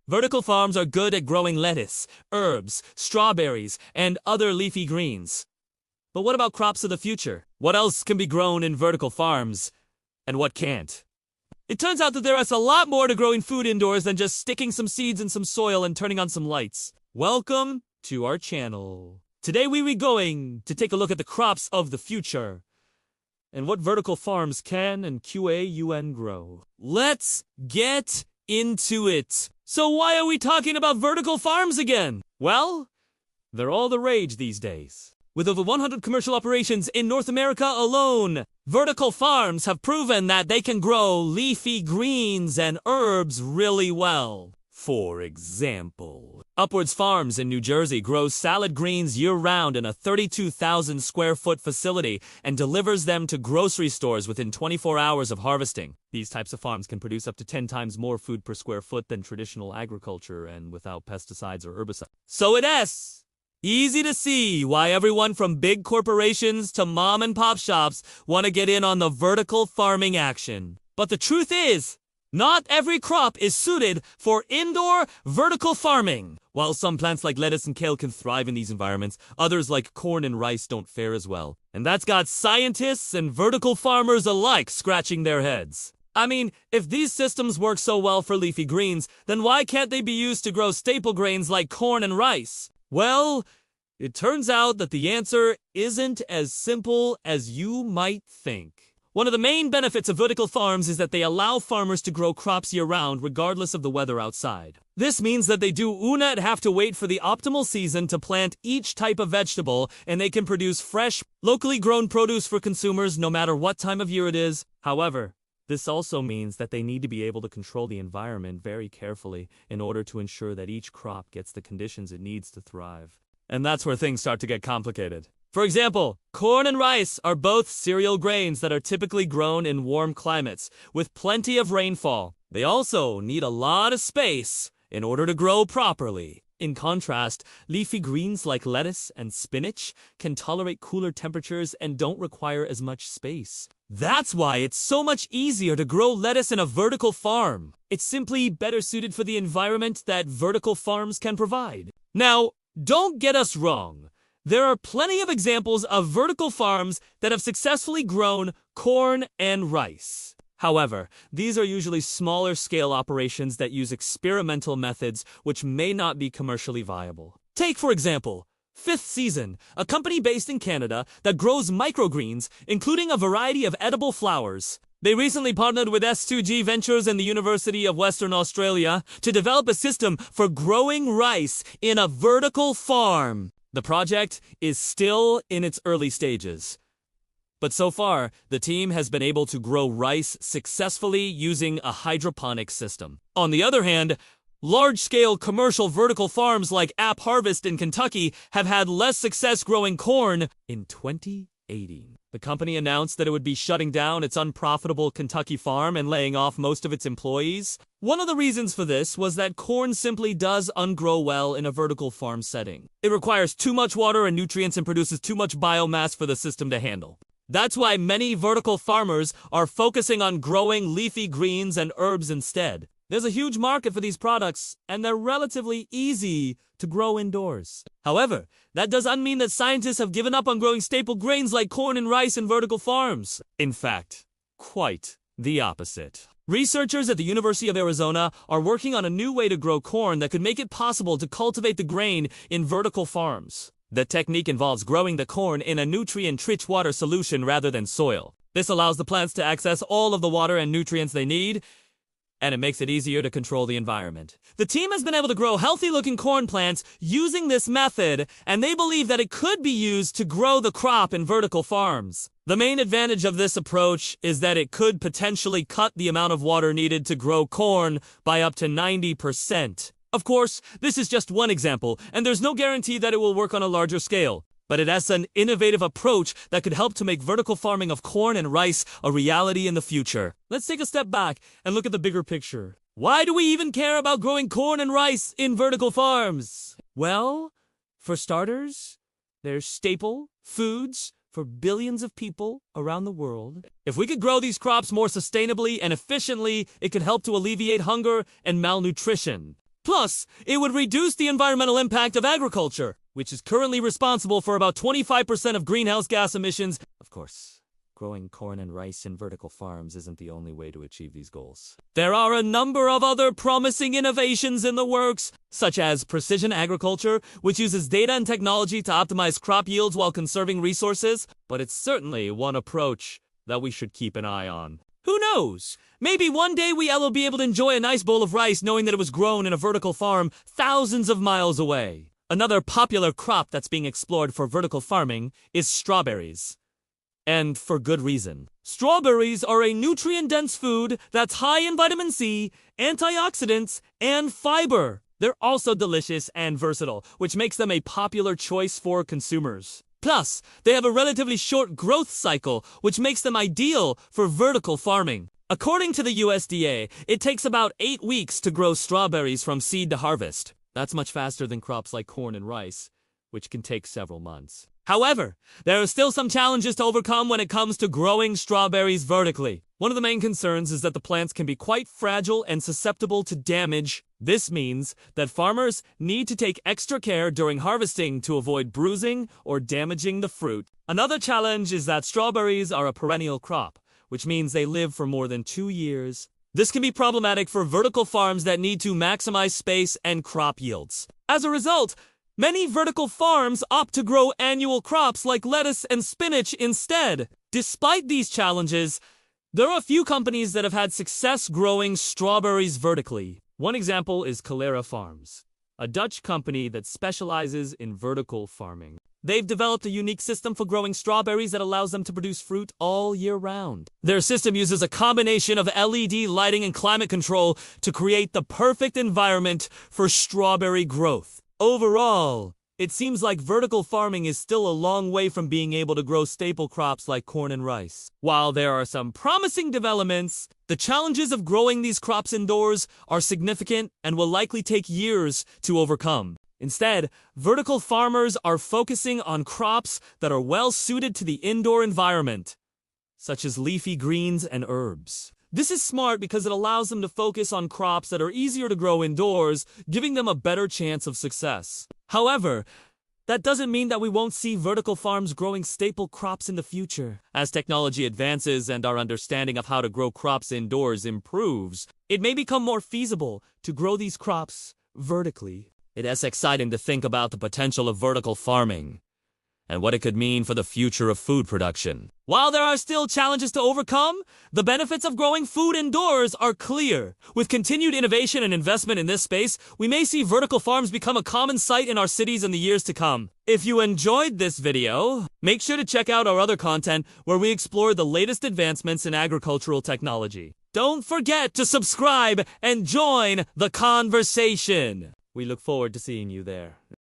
Vertical farms are good at growing lettuce, herbs, strawberries, and other leafy greens. But what about crops of the future? What else can be grown in vertical farms, and what can't? It turns out that there is a lot more to growing food indoors than just sticking some seeds in some soil and turning on some lights. Welcome to our channel. Today we are going to take a look at the crops of the future and what vertical farms can and QAUN grow. Let's get into it. So why are we talking about vertical farms again? Well, they're all the rage these days. With over 100 commercial operations in North America alone, vertical farms have proven that they can grow leafy greens and herbs really well. For example, Upwards Farms in New Jersey grows salad greens year-round in a 32,000 square foot facility and delivers them to grocery stores within 24 hours of harvesting. These types of farms can produce up to 10 times more food per square foot than traditional agriculture and without pesticides or herbicides. So it is easy to see why everyone from big corporations to mom and pop shops want to get in on the vertical farming action. But the truth is, not every crop is suited for indoor vertical farming. While some plants like lettuce and kale can thrive in these environments, others like corn and rice don't fare as well. And that's got scientists and vertical farmers alike scratching their heads. I mean, if these systems work so well for leafy greens, then why can't they be used to grow staple grains like corn and rice? Well, it turns out that the answer isn't as simple as you might think. One of the main benefits of vertical farms is that they allow farmers to grow crops year-round regardless of the weather outside. This means that they do not have to wait for the optimal season to plant each type of vegetable, and they can produce fresh, locally grown produce for consumers no matter what time of year it is. However, this also means that they need to be able to control the environment very carefully in order to ensure that each crop gets the conditions it needs to thrive. And that's where things start to get complicated. For example, corn and rice are both cereal grains that are typically grown in warm climates, with plenty of rainfall. They also need a lot of space in order to grow properly. In contrast, leafy greens like lettuce and spinach can tolerate cooler temperatures and don't require as much space. That's why it's so much easier to grow lettuce in a vertical farm. It's simply better suited for the environment that vertical farms can provide. Now, don't get us wrong. There are plenty of examples of vertical farms that have successfully grown corn and rice. However, these are usually smaller scale operations that use experimental methods which may not be commercially viable. Take, for example, Fifth Season, a company based in Canada that grows microgreens, including a variety of edible flowers. They recently partnered with S2G Ventures and the University of Western Australia to develop a system for growing rice in a vertical farm. The project is still in its early stages, but so far, the team has been able to grow rice successfully using a hydroponic system. On the other hand, large-scale commercial vertical farms like App Harvest in Kentucky have had less success growing corn. In 2018, the company announced that it would be shutting down its unprofitable Kentucky farm and laying off most of its employees. One of the reasons for this was that corn simply does ungrow well in a vertical farm setting. It requires too much water and nutrients and produces too much biomass for the system to handle. That's why many vertical farmers are focusing on growing leafy greens and herbs instead. There's a huge market for these products, and they're relatively easy to grow indoors. However, that doesn't mean that scientists have given up on growing staple grains like corn and rice in vertical farms. In fact, quite the opposite. Researchers at the University of Arizona are working on a new way to grow corn that could make it possible to cultivate the grain in vertical farms. The technique involves growing the corn in a nutrient-rich water solution rather than soil. This allows the plants to access all of the water and nutrients they need, and it makes it easier to control the environment. The team has been able to grow healthy-looking corn plants using this method, and they believe that it could be used to grow the crop in vertical farms. The main advantage of this approach is that it could potentially cut the amount of water needed to grow corn by up to 90%. Of course, this is just one example, and there's no guarantee that it will work on a larger scale. But it has an innovative approach that could help to make vertical farming of corn and rice a reality in the future. Let's take a step back and look at the bigger picture. Why do we even care about growing corn and rice in vertical farms? Well, for starters, they're staple foods for billions of people around the world. If we could grow these crops more sustainably and efficiently, it could help to alleviate hunger and malnutrition. Plus, it would reduce the environmental impact of agriculture, which is currently responsible for about 25% of greenhouse gas emissions. Of course, growing corn and rice in vertical farms isn't the only way to achieve these goals. There are a number of other promising innovations in the works, such as precision agriculture, which uses data and technology to optimize crop yields while conserving resources, but it's certainly one approach that we should keep an eye on. Who knows? Maybe one day we'll be able to enjoy a nice bowl of rice knowing that it was grown in a vertical farm thousands of miles away. Another popular crop that's being explored for vertical farming is strawberries. And for good reason. Strawberries are a nutrient-dense food that's high in vitamin C, antioxidants, and fiber. They're also delicious and versatile, which makes them a popular choice for consumers. Plus, they have a relatively short growth cycle, which makes them ideal for vertical farming. According to the USDA, it takes about 8 weeks to grow strawberries from seed to harvest. That's much faster than crops like corn and rice, which can take several months. However, there are still some challenges to overcome when it comes to growing strawberries vertically. One of the main concerns is that the plants can be quite fragile and susceptible to damage. This means that farmers need to take extra care during harvesting to avoid bruising or damaging the fruit. Another challenge is that strawberries are a perennial crop, which means they live for more than 2 years. This can be problematic for vertical farms that need to maximize space and crop yields. As a result, many vertical farms opt to grow annual crops like lettuce and spinach instead. Despite these challenges, there are a few companies that have had success growing strawberries vertically. One example is Calera Farms, a Dutch company that specializes in vertical farming. They've developed a unique system for growing strawberries that allows them to produce fruit all year round. Their system uses a combination of LED lighting and climate control to create the perfect environment for strawberry growth. Overall, it seems like vertical farming is still a long way from being able to grow staple crops like corn and rice. While there are some promising developments, the challenges of growing these crops indoors are significant and will likely take years to overcome. Instead, vertical farmers are focusing on crops that are well suited to the indoor environment, such as leafy greens and herbs. This is smart because it allows them to focus on crops that are easier to grow indoors, giving them a better chance of success. However, that doesn't mean that we won't see vertical farms growing staple crops in the future. As technology advances and our understanding of how to grow crops indoors improves, it may become more feasible to grow these crops vertically. It is exciting to think about the potential of vertical farming and what it could mean for the future of food production. While there are still challenges to overcome, the benefits of growing food indoors are clear. With continued innovation and investment in this space, we may see vertical farms become a common sight in our cities in the years to come. If you enjoyed this video, make sure to check out our other content where we explore the latest advancements in agricultural technology. Don't forget to subscribe and join the conversation. We look forward to seeing you there.